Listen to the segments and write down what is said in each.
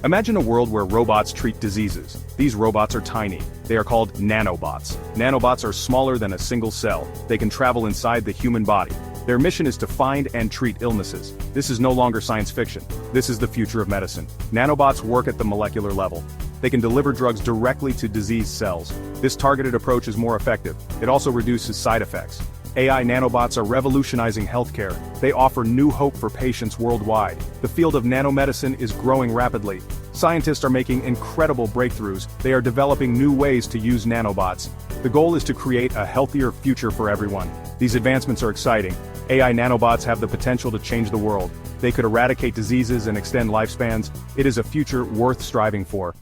Imagine a world where robots treat diseases. These robots are tiny. They are called nanobots. Nanobots are smaller than a single cell. They can travel inside the human body. Their mission is to find and treat illnesses. This is no longer science fiction. This is the future of medicine. Nanobots work at the molecular level. They can deliver drugs directly to diseased cells. This targeted approach is more effective. It also reduces side effects. AI nanobots are revolutionizing healthcare. They offer new hope for patients worldwide. The field of nanomedicine is growing rapidly. Scientists are making incredible breakthroughs. They are developing new ways to use nanobots. The goal is to create a healthier future for everyone. These advancements are exciting. AI nanobots have the potential to change the world. They could eradicate diseases and extend lifespans. It is a future worth striving for.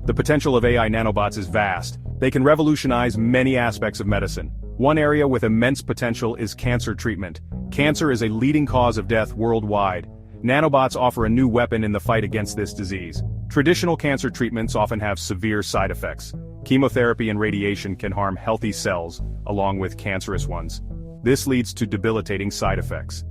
The potential of AI nanobots is vast. They can revolutionize many aspects of medicine. One area with immense potential is cancer treatment. Cancer is a leading cause of death worldwide. Nanobots offer a new weapon in the fight against this disease. Traditional cancer treatments often have severe side effects. Chemotherapy and radiation can harm healthy cells, along with cancerous ones. This leads to debilitating side effects.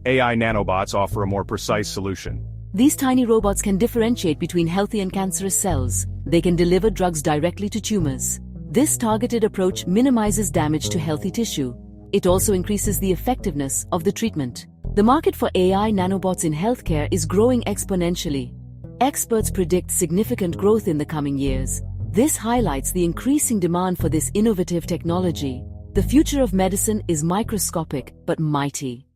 AI nanobots offer a more precise solution. These tiny robots can differentiate between healthy and cancerous cells. They can deliver drugs directly to tumors. This targeted approach minimizes damage to healthy tissue. It also increases the effectiveness of the treatment. The market for AI nanobots in healthcare is growing exponentially. Experts predict significant growth in the coming years. This highlights the increasing demand for this innovative technology. The future of medicine is microscopic but mighty.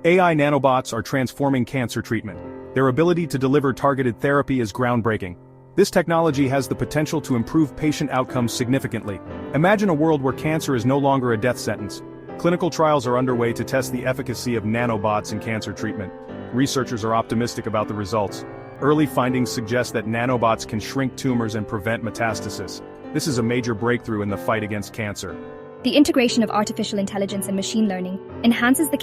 AI nanobots are transforming cancer treatment. Their ability to deliver targeted therapy is groundbreaking. This technology has the potential to improve patient outcomes significantly. Imagine a world where cancer is no longer a death sentence. Clinical trials are underway to test the efficacy of nanobots in cancer treatment. Researchers are optimistic about the results. Early findings suggest that nanobots can shrink tumors and prevent metastasis. This is a major breakthrough in the fight against cancer. The integration of artificial intelligence and machine learning enhances the